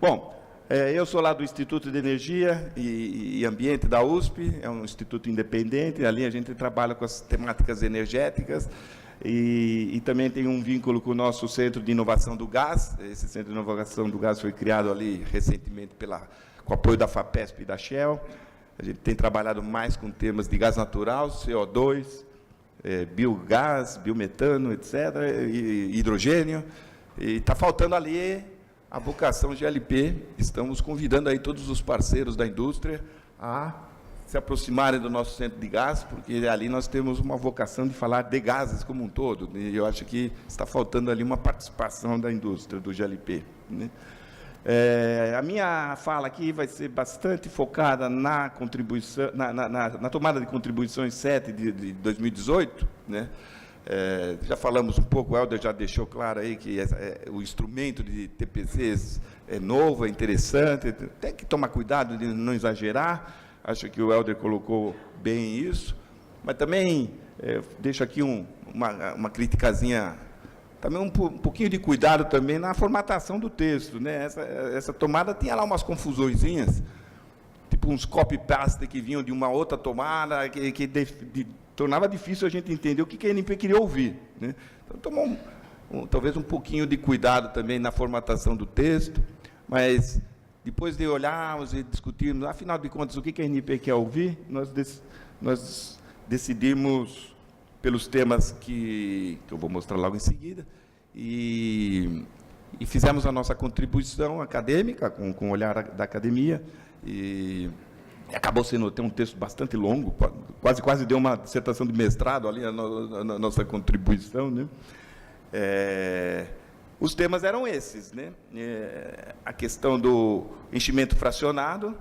Bom, eu sou lá do Instituto de Energia e Ambiente da USP, é um instituto independente, ali a gente trabalha com as temáticas energéticas e também tem um vínculo com o nosso Centro de Inovação do Gás. Esse Centro de Inovação do Gás foi criado ali recentemente com o apoio da FAPESP e da Shell. A gente tem trabalhado mais com temas de gás natural, CO2, biogás, biometano, etc., e hidrogênio. E está faltando ali a vocação GLP. Estamos convidando aí todos os parceiros da indústria a se aproximarem do nosso centro de gás, porque ali nós temos uma vocação de falar de gases como um todo, e eu acho que está faltando ali uma participação da indústria, do GLP, né? A minha fala aqui vai ser bastante focada na contribuição, na tomada de contribuições 7 de 2018, né? Já falamos um pouco, o Helder já deixou claro aí que o instrumento de TPCs é novo, é interessante, tem que tomar cuidado de não exagerar. Acho que o Helder colocou bem isso, mas também deixo aqui uma criticazinha, também um pouquinho de cuidado também na formatação do texto, né? Essa tomada tinha lá umas confusõezinhas, tipo uns copy-paste que vinham de uma outra tomada, que tornava difícil a gente entender o que a ANP queria ouvir, né? Então, tomou talvez um pouquinho de cuidado também na formatação do texto, mas depois de olharmos e discutirmos, afinal de contas, o que a ANP quer ouvir, nós decidimos pelos temas que eu vou mostrar logo em seguida, e fizemos a nossa contribuição acadêmica, com o olhar da academia, e acabou sendo até um texto bastante longo, quase deu uma dissertação de mestrado ali, a nossa contribuição, né? Os temas eram esses, né? A questão do enchimento fracionado,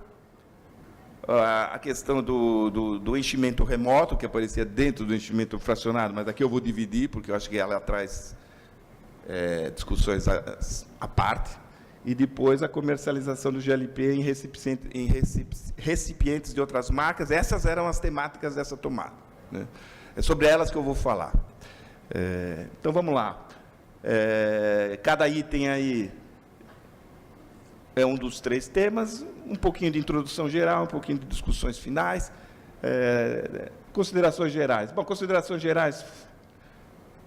a questão do enchimento remoto, que aparecia dentro do enchimento fracionado, mas aqui eu vou dividir, porque eu acho que ela traz discussões à parte, e depois a comercialização do GLP em recipientes de outras marcas. Essas eram as temáticas dessa tomada, né? É sobre elas que eu vou falar. Então, vamos lá. Cada item aí é um dos 3 temas, um pouquinho de introdução geral, um pouquinho de discussões finais, considerações gerais. Bom, considerações gerais,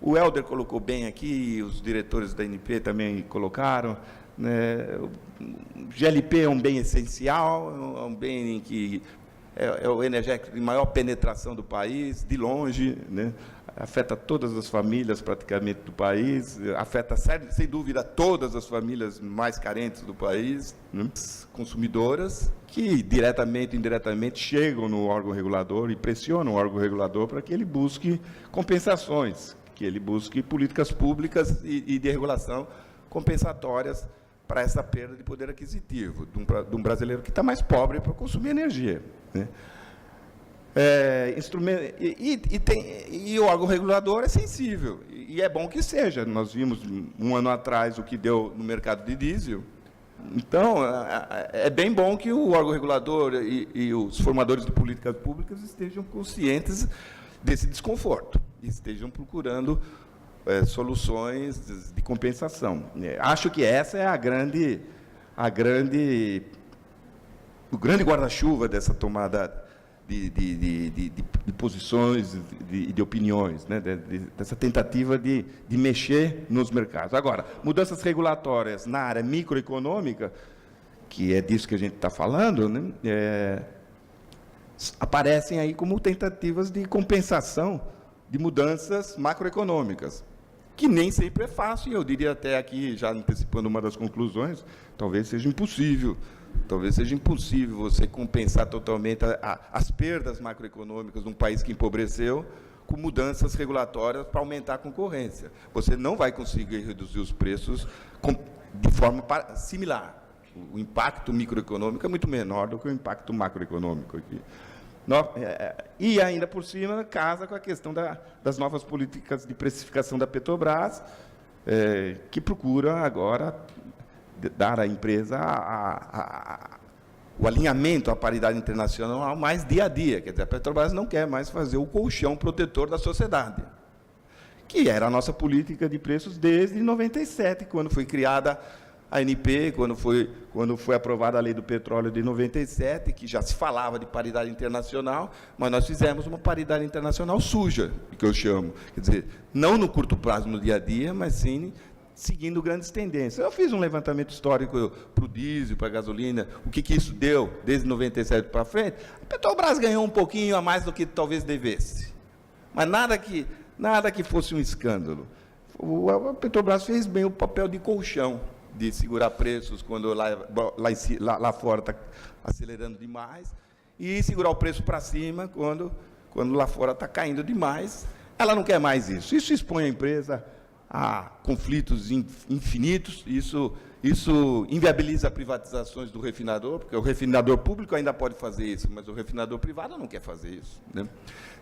o Helder colocou bem aqui, os diretores da ANP também colocaram, né? O GLP é um bem essencial, é um bem que é o energético de maior penetração do país, de longe, né? Afeta todas as famílias praticamente do país, afeta, sem dúvida, todas as famílias mais carentes do país, né? Consumidoras, que diretamente ou indiretamente chegam no órgão regulador e pressionam o órgão regulador para que ele busque compensações, que ele busque políticas públicas e de regulação compensatórias para essa perda de poder aquisitivo de um brasileiro que está mais pobre para consumir energia, né? E o órgão regulador é sensível, e é bom que seja. Nós vimos, um ano atrás, o que deu no mercado de diesel. Então, é bem bom que o órgão regulador e os formadores de políticas públicas estejam conscientes desse desconforto, e estejam procurando soluções de compensação. Acho que essa é o grande guarda-chuva dessa tomada de posições e de opiniões, né? Dessa tentativa de mexer nos mercados. Agora, mudanças regulatórias na área microeconômica, que é disso que a gente está falando, né? Aparecem aí como tentativas de compensação de mudanças macroeconômicas, que nem sempre é fácil, e eu diria até aqui, já antecipando uma das conclusões, talvez seja impossível você compensar totalmente as perdas macroeconômicas de um país que empobreceu com mudanças regulatórias para aumentar a concorrência. Você não vai conseguir reduzir os preços de forma similar. O impacto microeconômico é muito menor do que o impacto macroeconômico aqui. E, ainda por cima, casa com a questão das novas políticas de precificação da Petrobras, que procura agora dar à empresa o alinhamento à paridade internacional mais dia a dia. Quer dizer, a Petrobras não quer mais fazer o colchão protetor da sociedade, que era a nossa política de preços desde 97, quando foi criada A ANP, quando foi aprovada a Lei do Petróleo de 97, que já se falava de paridade internacional, mas nós fizemos uma paridade internacional suja, que eu chamo. Quer dizer, não no curto prazo, no dia a dia, mas sim seguindo grandes tendências. Eu fiz um levantamento histórico para o diesel, para a gasolina, o que isso deu desde 97 para frente. A Petrobras ganhou um pouquinho a mais do que talvez devesse, mas nada que fosse um escândalo. A Petrobras fez bem o papel de colchão, de segurar preços quando lá fora está acelerando demais, e segurar o preço para cima quando lá fora está caindo demais. Ela não quer mais isso. Isso expõe a empresa a conflitos infinitos, isso inviabiliza privatizações do refinador, porque o refinador público ainda pode fazer isso, mas o refinador privado não quer fazer isso, né?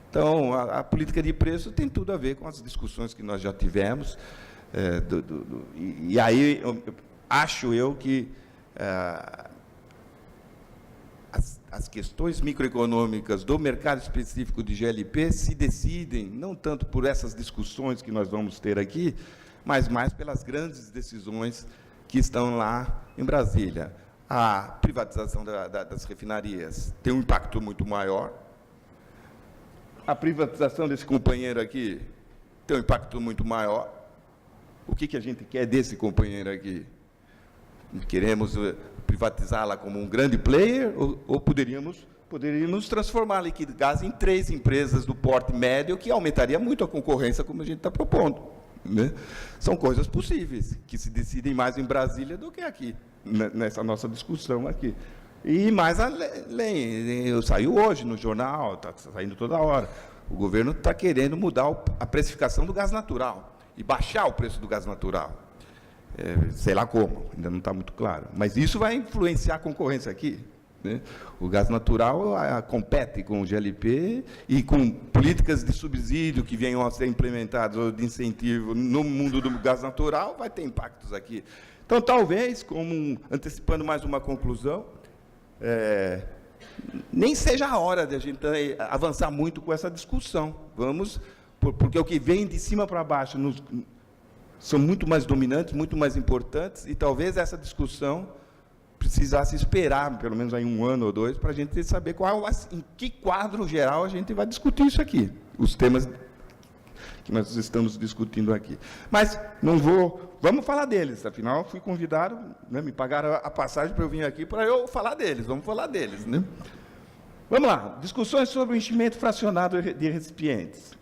Então, a política de preço tem tudo a ver com as discussões que nós já tivemos, e aí acho eu que as questões microeconômicas do mercado específico de GLP se decidem não tanto por essas discussões que nós vamos ter aqui, mas mais pelas grandes decisões que estão lá em Brasília. A privatização das refinarias tem um impacto muito maior. A privatização desse companheiro aqui tem um impacto muito maior. O que a gente quer desse companheiro aqui? Queremos privatizá-la como um grande player ou poderíamos transformar a Liquigás em 3 empresas do porte médio, que aumentaria muito a concorrência, como a gente está propondo, né? São coisas possíveis, que se decidem mais em Brasília do que aqui, nessa nossa discussão aqui. E mais além, saiu hoje no jornal, está saindo toda hora, o governo está querendo mudar a precificação do gás natural e baixar o preço do gás natural. Sei lá como, ainda não está muito claro. Mas isso vai influenciar a concorrência aqui, né? O gás natural compete com o GLP e com políticas de subsídio que venham a ser implementadas, ou de incentivo no mundo do gás natural, vai ter impactos aqui. Então, talvez, antecipando mais uma conclusão, nem seja a hora de a gente avançar muito com essa discussão. Porque o que vem de cima para baixo são muito mais dominantes, muito mais importantes, e talvez essa discussão precisasse esperar, pelo menos aí 1 ano ou 2, para a gente saber em que quadro geral a gente vai discutir isso aqui, os temas que nós estamos discutindo aqui. Mas vamos falar deles, afinal, fui convidado, né, me pagaram a passagem para eu vir aqui para eu falar deles, vamos falar deles, né? Vamos lá, discussões sobre o enchimento fracionado de recipientes.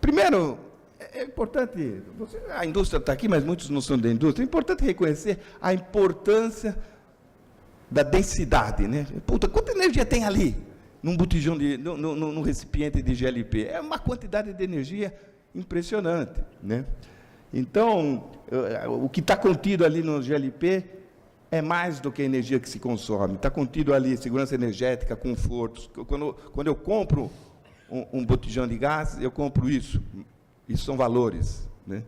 Primeiro, é importante, a indústria está aqui, mas muitos não são da indústria, é importante reconhecer a importância da densidade, né? Puta, quanta energia tem ali, num botijão, num recipiente de GLP? É uma quantidade de energia impressionante, né? Então, o que está contido ali no GLP é mais do que a energia que se consome, está contido ali segurança energética, confortos. Quando eu compro um botijão de gás, eu compro isso. Isso são valores, né?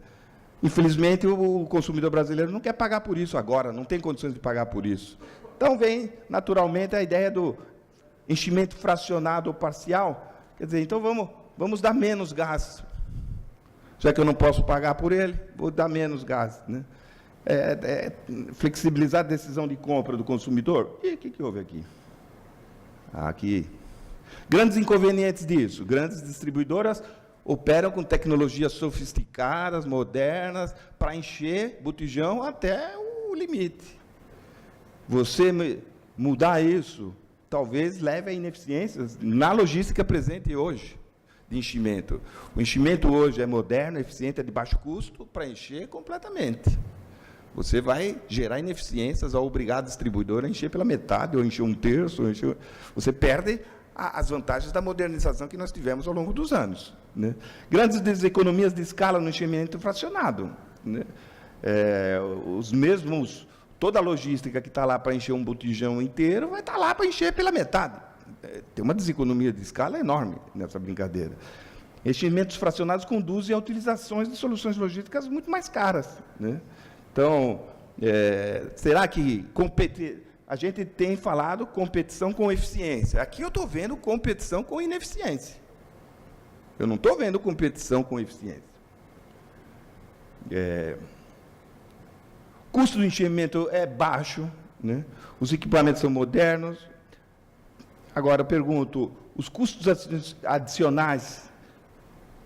Infelizmente, o consumidor brasileiro não quer pagar por isso agora, não tem condições de pagar por isso. Então, vem, naturalmente, a ideia do enchimento fracionado ou parcial. Quer dizer, então, vamos dar menos gás. Já que eu não posso pagar por ele, vou dar menos gás, né? Flexibilizar a decisão de compra do consumidor. E o que houve aqui? Aqui. Grandes inconvenientes disso. Grandes distribuidoras operam com tecnologias sofisticadas, modernas, para encher botijão até o limite. Você mudar isso, talvez leve a ineficiências na logística presente hoje, de enchimento. O enchimento hoje é moderno, eficiente, é de baixo custo, para encher completamente. Você vai gerar ineficiências ao obrigar a distribuidora a encher pela metade, ou encher 1/3, você perde as vantagens da modernização que nós tivemos ao longo dos anos, né? Grandes deseconomias de escala no enchimento fracionado, né? Toda a logística que está lá para encher um botijão inteiro vai estar lá para encher pela metade. Tem uma deseconomia de escala enorme nessa brincadeira. Enchimentos fracionados conduzem a utilizações de soluções logísticas muito mais caras, né? Então, será que a gente tem falado competição com eficiência? Aqui eu estou vendo competição com ineficiência. Eu não estou vendo competição com eficiência. Custo do enchimento é baixo, né? Os equipamentos são modernos. Agora, eu pergunto, os custos adicionais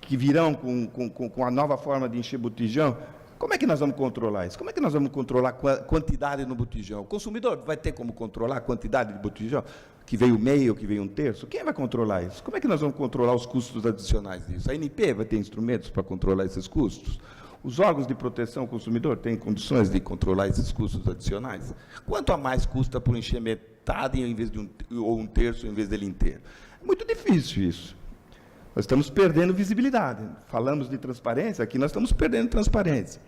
que virão com a nova forma de encher botijão, como é que nós vamos controlar isso? Como é que nós vamos controlar a quantidade no botijão? O consumidor vai ter como controlar a quantidade de botijão? Que veio meio, que veio um terço? Quem vai controlar isso? Como é que nós vamos controlar os custos adicionais disso? A ANP vai ter instrumentos para controlar esses custos? Os órgãos de proteção ao consumidor têm condições de controlar esses custos adicionais? Quanto a mais custa por encher metade em vez de ou um terço em vez dele inteiro? É muito difícil isso. Nós estamos perdendo visibilidade. Falamos de transparência, aqui nós estamos perdendo transparência.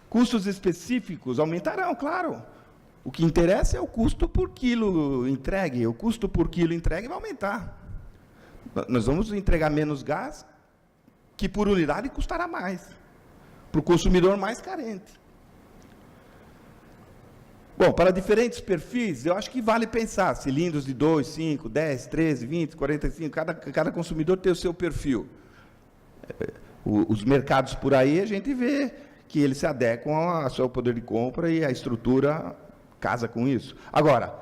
Custos específicos aumentarão, claro. O que interessa é o custo por quilo entregue. O custo por quilo entregue vai aumentar. Nós vamos entregar menos gás, que por unidade custará mais, para o consumidor mais carente. Bom, para diferentes perfis, eu acho que vale pensar, cilindros de 2, 5, 10, 13, 20, 45, cada consumidor tem o seu perfil. Os mercados por aí, a gente vê que eles se adequam ao seu poder de compra e a estrutura casa com isso. Agora,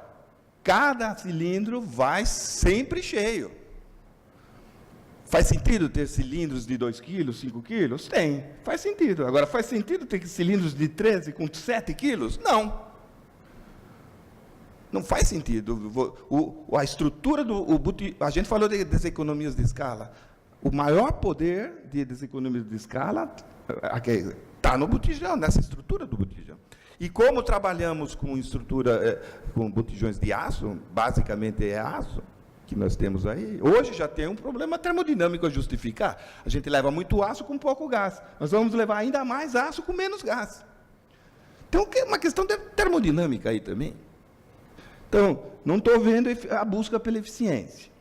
cada cilindro vai sempre cheio. Faz sentido ter cilindros de 2 quilos, 5 quilos? Tem, faz sentido. Agora, faz sentido ter cilindros de 13 com 7 quilos? Não. Não faz sentido. A estrutura a gente falou de deseconomias de escala. O maior poder de deseconomias de escala está no botijão, nessa estrutura do botijão. E como trabalhamos com estrutura, com botijões de aço, basicamente é aço, que nós temos aí, hoje já tem um problema termodinâmico a justificar. A gente leva muito aço com pouco gás. Nós vamos levar ainda mais aço com menos gás. Então, é uma questão de termodinâmica aí também. Então, não estou vendo a busca pela eficiência.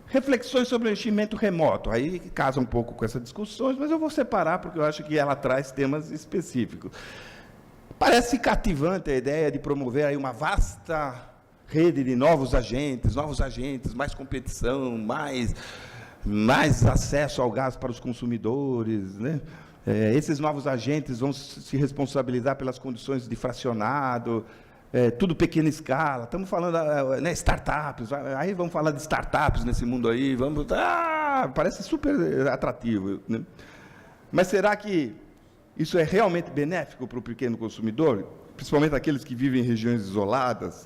Reflexões sobre o enchimento remoto. Aí casa um pouco com essas discussões, mas eu vou separar, porque eu acho que ela traz temas específicos. Parece cativante a ideia de promover aí uma vasta rede de novos agentes, mais competição, mais acesso ao gás para os consumidores, né? Esses novos agentes vão se responsabilizar pelas condições de fracionado, tudo pequena escala. Estamos falando, né, startups, aí vamos falar de startups nesse mundo aí, parece super atrativo, né? Mas será que isso é realmente benéfico para o pequeno consumidor, principalmente aqueles que vivem em regiões isoladas?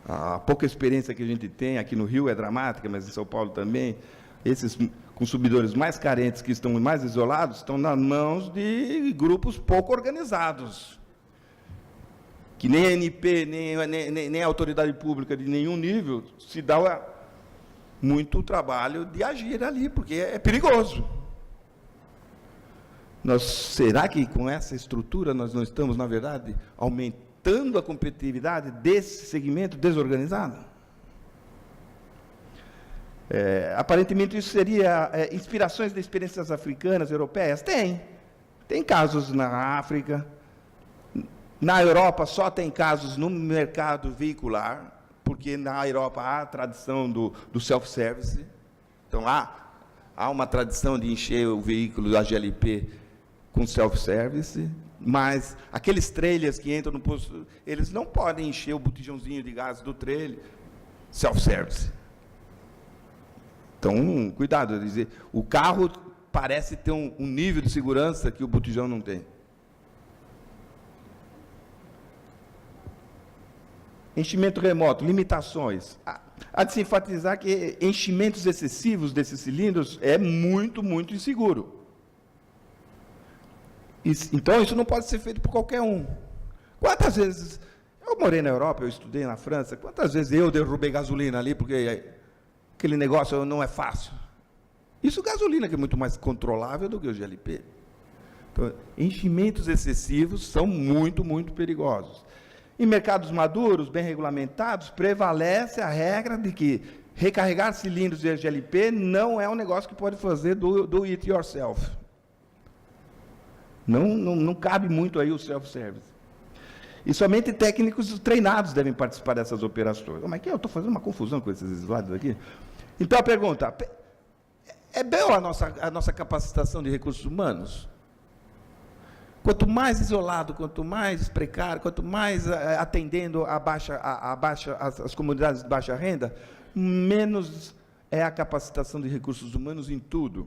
A pouca experiência que a gente tem aqui no Rio é dramática, mas em São Paulo também. Esses consumidores mais carentes, que estão mais isolados, estão nas mãos de grupos pouco organizados, que nem a ANP, nem a autoridade pública de nenhum nível se dá muito trabalho de agir ali, porque é perigoso. Será que com essa estrutura nós não estamos, na verdade, aumentando a competitividade desse segmento desorganizado? Aparentemente isso seria inspirações de experiências africanas, europeias? Tem casos na África. Na Europa só tem casos no mercado veicular, porque na Europa há a tradição do self-service. Então, há uma tradição de encher o veículo da GLP com self-service, mas aqueles trailers que entram no posto, eles não podem encher o botijãozinho de gás do trailer self-service. Então, cuidado, dizer, o carro parece ter um nível de segurança que o botijão não tem. Enchimento remoto, limitações. Há de se enfatizar que enchimentos excessivos desses cilindros é muito, muito inseguro. Então, isso não pode ser feito por qualquer um. Quantas vezes... Eu morei na Europa, eu estudei na França, quantas vezes eu derrubei gasolina ali, porque aquele negócio não é fácil. Isso gasolina, que é muito mais controlável do que o GLP. Então, enchimentos excessivos são muito, muito perigosos. Em mercados maduros, bem regulamentados, prevalece a regra de que recarregar cilindros de GLP não é um negócio que pode fazer do it yourself. Não cabe muito aí o self-service. E somente técnicos treinados devem participar dessas operações. Mas aqui eu estou fazendo uma confusão com esses slides aqui. Então, a pergunta, é boa a nossa capacitação de recursos humanos? Quanto mais isolado, quanto mais precário, quanto mais atendendo as comunidades de baixa renda, menos é a capacitação de recursos humanos em tudo.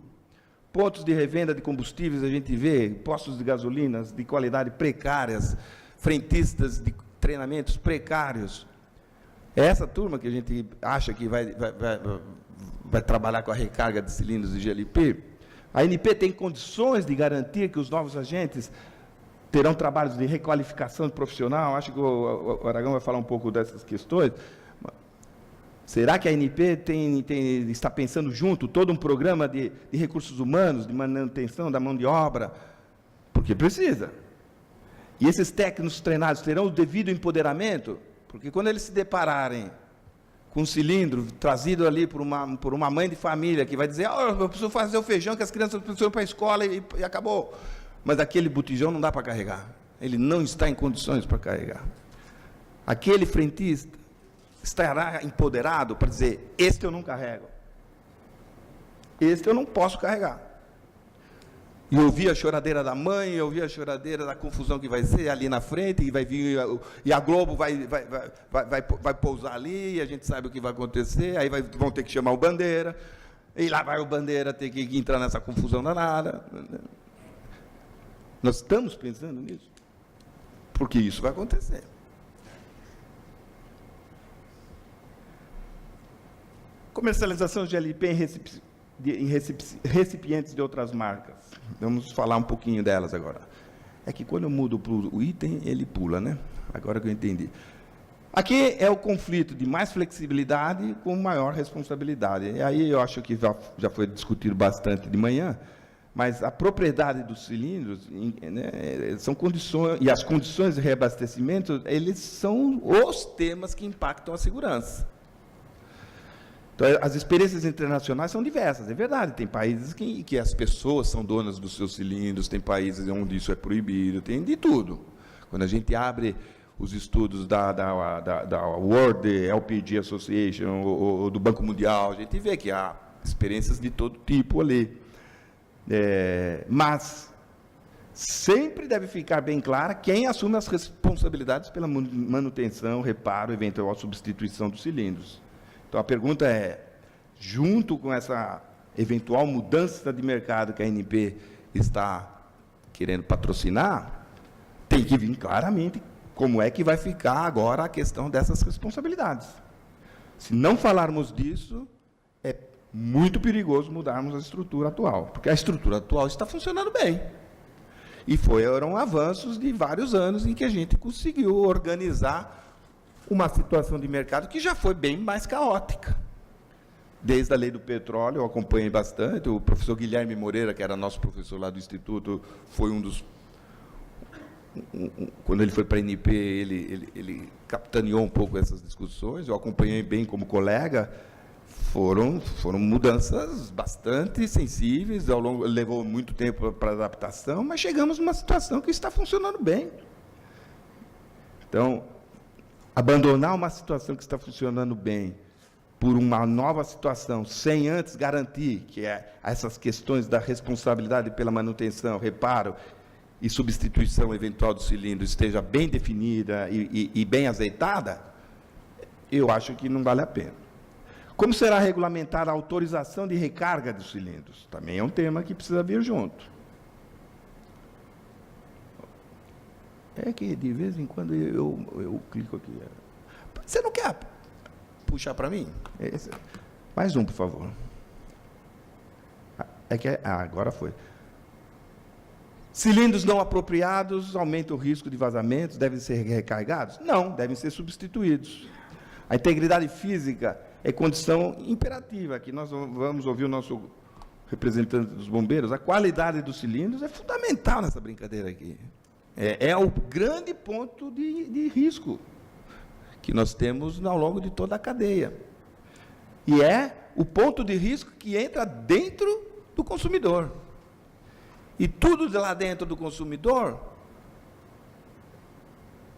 Pontos de revenda de combustíveis, a gente vê, postos de gasolinas de qualidade precárias, frentistas de treinamentos precários. É essa turma que a gente acha que vai trabalhar com a recarga de cilindros de GLP. A ANP tem condições de garantir que os novos agentes terão trabalhos de requalificação profissional. Acho que o Aragão vai falar um pouco dessas questões. Será que a ANP está pensando junto todo um programa de recursos humanos, de manutenção da mão de obra? Porque precisa. E esses técnicos treinados terão o devido empoderamento? Porque quando eles se depararem com um cilindro trazido ali por uma mãe de família que vai dizer, eu preciso fazer o feijão que as crianças precisam para a escola e acabou. Mas aquele botijão não dá para carregar. Ele não está em condições para carregar. Aquele frentista estará empoderado para dizer, este eu não carrego. Este eu não posso carregar. E ouvir a choradeira da mãe, ouvir a choradeira da confusão que vai ser ali na frente, e vai vir, e a Globo vai pousar ali, e a gente sabe o que vai acontecer, aí vão ter que chamar o Bandeira, e lá vai o Bandeira ter que entrar nessa confusão danada. Nós estamos pensando nisso, porque isso vai acontecer. Comercialização de GLP em recipientes de outras marcas. Vamos falar um pouquinho delas agora. É que quando eu mudo para o item, ele pula, né? Agora que eu entendi. Aqui é o conflito de mais flexibilidade com maior responsabilidade. E aí eu acho que já foi discutido bastante de manhã, mas a propriedade dos cilindros, né, são condições, e as condições de reabastecimento, eles são os temas que impactam a segurança. Então, as experiências internacionais são diversas, é verdade, tem países que as pessoas são donas dos seus cilindros, tem países onde isso é proibido, tem de tudo. Quando a gente abre os estudos da World LPG Association ou do Banco Mundial, a gente vê que há experiências de todo tipo ali. Mas sempre deve ficar bem clara quem assume as responsabilidades pela manutenção, reparo, eventual substituição dos cilindros. Então, a pergunta é, junto com essa eventual mudança de mercado que a ANP está querendo patrocinar, tem que vir claramente como é que vai ficar agora a questão dessas responsabilidades. Se não falarmos disso, é muito perigoso mudarmos a estrutura atual, porque a estrutura atual está funcionando bem. E foram avanços de vários anos em que a gente conseguiu organizar uma situação de mercado que já foi bem mais caótica. Desde a lei do petróleo, eu acompanhei bastante, o professor Guilherme Moreira, que era nosso professor lá do Instituto, foi um dos... Quando ele foi para a ANP, ele capitaneou um pouco essas discussões, eu acompanhei bem como colega, foram mudanças bastante sensíveis, levou muito tempo para adaptação, mas chegamos numa situação que está funcionando bem. Então, abandonar uma situação que está funcionando bem por uma nova situação, sem antes garantir que essas questões da responsabilidade pela manutenção, reparo e substituição eventual do cilindro esteja bem definida e bem azeitada, eu acho que não vale a pena. Como será regulamentada a autorização de recarga dos cilindros? Também é um tema que precisa vir junto. É que, de vez em quando, eu clico aqui. Você não quer puxar para mim? Mais um, por favor. Agora foi. Cilindros não apropriados aumentam o risco de vazamentos, devem ser recarregados? Não, devem ser substituídos. A integridade física é condição imperativa. Aqui nós vamos ouvir o nosso representante dos bombeiros. A qualidade dos cilindros é fundamental nessa brincadeira aqui. É o grande ponto de risco que nós temos ao longo de toda a cadeia. E é o ponto de risco que entra dentro do consumidor. E tudo de lá dentro do consumidor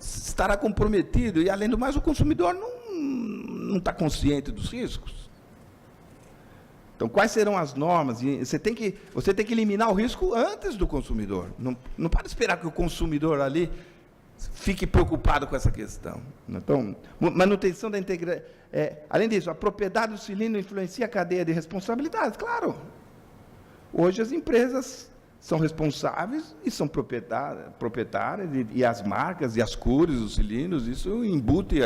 estará comprometido, e, além do mais, o consumidor não está consciente dos riscos. Então, quais serão as normas? Você tem que eliminar o risco antes do consumidor. Não pode esperar que o consumidor ali fique preocupado com essa questão. Então, manutenção da integridade. Além disso, a propriedade do cilindro influencia a cadeia de responsabilidades, claro. Hoje as empresas são responsáveis e são proprietárias, e as marcas e as cores dos cilindros, isso embute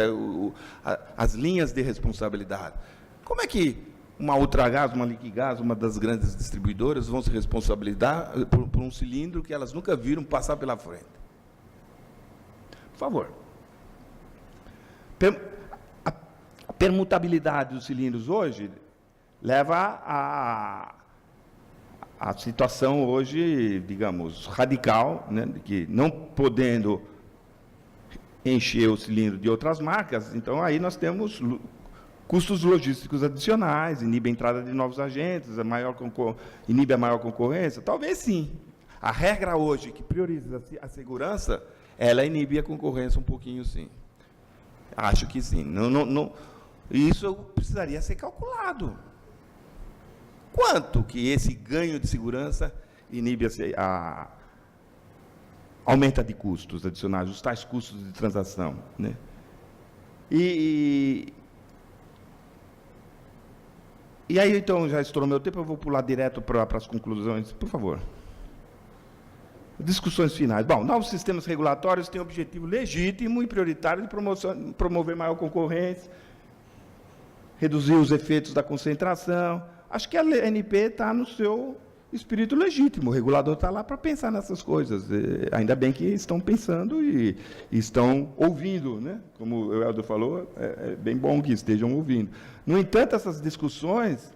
as linhas de responsabilidade. Como é que uma Ultragaz, uma Liquigás, uma das grandes distribuidoras, vão se responsabilizar por um cilindro que elas nunca viram passar pela frente? Por favor. A permutabilidade dos cilindros hoje leva a situação hoje, digamos, radical, né, de que não podendo encher o cilindro de outras marcas, então aí nós temos custos logísticos adicionais, inibe a entrada de novos agentes, inibe a maior concorrência. Talvez sim. A regra hoje que prioriza a segurança, ela inibe a concorrência um pouquinho, sim. Acho que sim. Isso precisaria ser calculado. Quanto que esse ganho de segurança inibe aumenta de custos adicionais, os tais custos de transação, né? E aí, então, já estourou meu tempo, eu vou pular direto para as conclusões, por favor. Discussões finais. Bom, novos sistemas regulatórios têm o objetivo legítimo e prioritário de promover maior concorrência, reduzir os efeitos da concentração. Acho que a ANP está no seu espírito legítimo, o regulador está lá para pensar nessas coisas. Ainda bem que estão pensando e estão ouvindo, né? Como o Helder falou, é bem bom que estejam ouvindo. No entanto, essas discussões,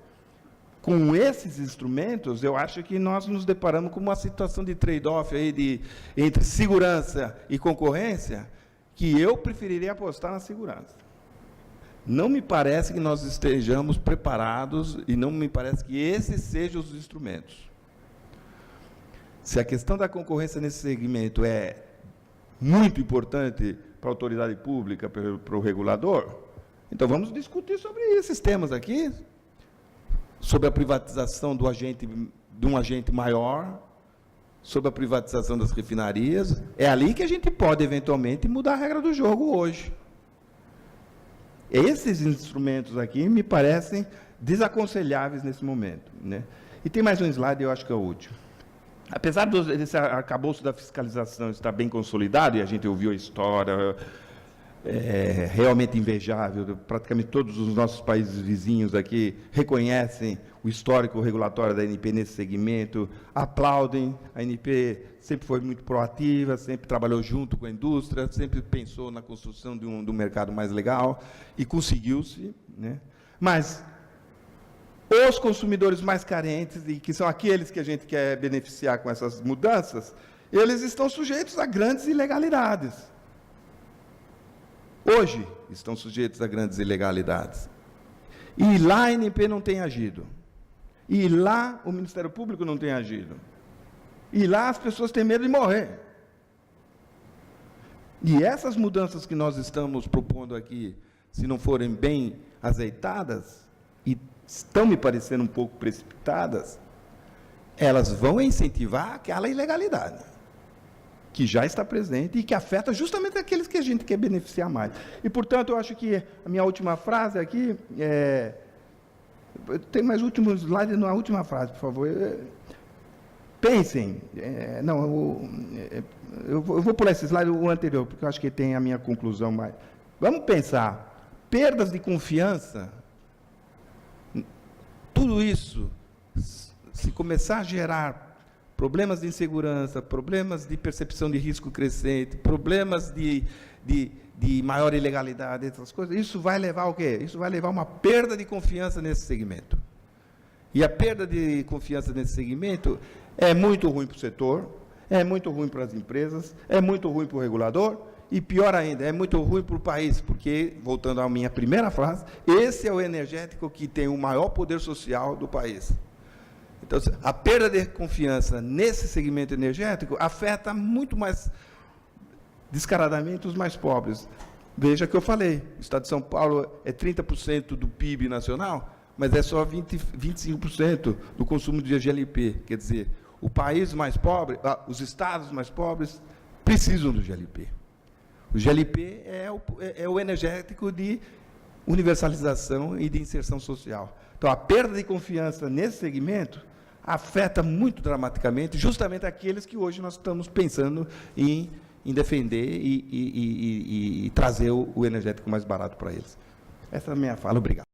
com esses instrumentos, eu acho que nós nos deparamos com uma situação de trade-off aí entre segurança e concorrência, que eu preferiria apostar na segurança. Não me parece que nós estejamos preparados e não me parece que esses sejam os instrumentos. Se a questão da concorrência nesse segmento é muito importante para a autoridade pública, para o regulador, então vamos discutir sobre esses temas aqui, sobre a privatização de um agente maior, sobre a privatização das refinarias. É ali que a gente pode, eventualmente, mudar a regra do jogo hoje. Esses instrumentos aqui me parecem desaconselháveis nesse momento, né? E tem mais um slide, eu acho que é o último. Apesar desse arcabouço da fiscalização estar bem consolidado, e a gente ouviu a história realmente invejável, praticamente todos os nossos países vizinhos aqui reconhecem o histórico regulatório da ANP nesse segmento, aplaudem, a ANP sempre foi muito proativa, sempre trabalhou junto com a indústria, sempre pensou na construção de um mercado mais legal, e conseguiu-se, né? Mas os consumidores mais carentes, e que são aqueles que a gente quer beneficiar com essas mudanças, eles estão sujeitos a grandes ilegalidades. Hoje estão sujeitos a grandes ilegalidades. E lá a ANP não tem agido. E lá o Ministério Público não tem agido. E lá as pessoas têm medo de morrer. E essas mudanças que nós estamos propondo aqui, se não forem bem azeitadas, e estão me parecendo um pouco precipitadas, elas vão incentivar aquela ilegalidade que já está presente e que afeta justamente aqueles que a gente quer beneficiar mais. E, portanto, eu acho que a minha última frase aqui tem mais último slide na última frase, por favor. Pensem, eu vou pular esse slide, o anterior, porque eu acho que tem a minha conclusão mais. Vamos pensar, perdas de confiança, tudo isso, se começar a gerar problemas de insegurança, problemas de percepção de risco crescente, problemas de maior ilegalidade, essas coisas, isso vai levar ao quê? Isso vai levar a uma perda de confiança nesse segmento. E a perda de confiança nesse segmento é muito ruim para o setor, é muito ruim para as empresas, é muito ruim para o regulador, e pior ainda, é muito ruim para o país, porque, voltando à minha primeira frase, esse é o energético que tem o maior poder social do país. Então, a perda de confiança nesse segmento energético afeta muito mais descaradamente os mais pobres. Veja que eu falei, o Estado de São Paulo é 30% do PIB nacional, mas é só 25% do consumo de GLP. Quer dizer, o país mais pobre, os estados mais pobres precisam do GLP. O GLP é o energético de universalização e de inserção social. Então, a perda de confiança nesse segmento afeta muito dramaticamente justamente aqueles que hoje nós estamos pensando em defender e trazer o energético mais barato para eles. Essa é a minha fala. Obrigado.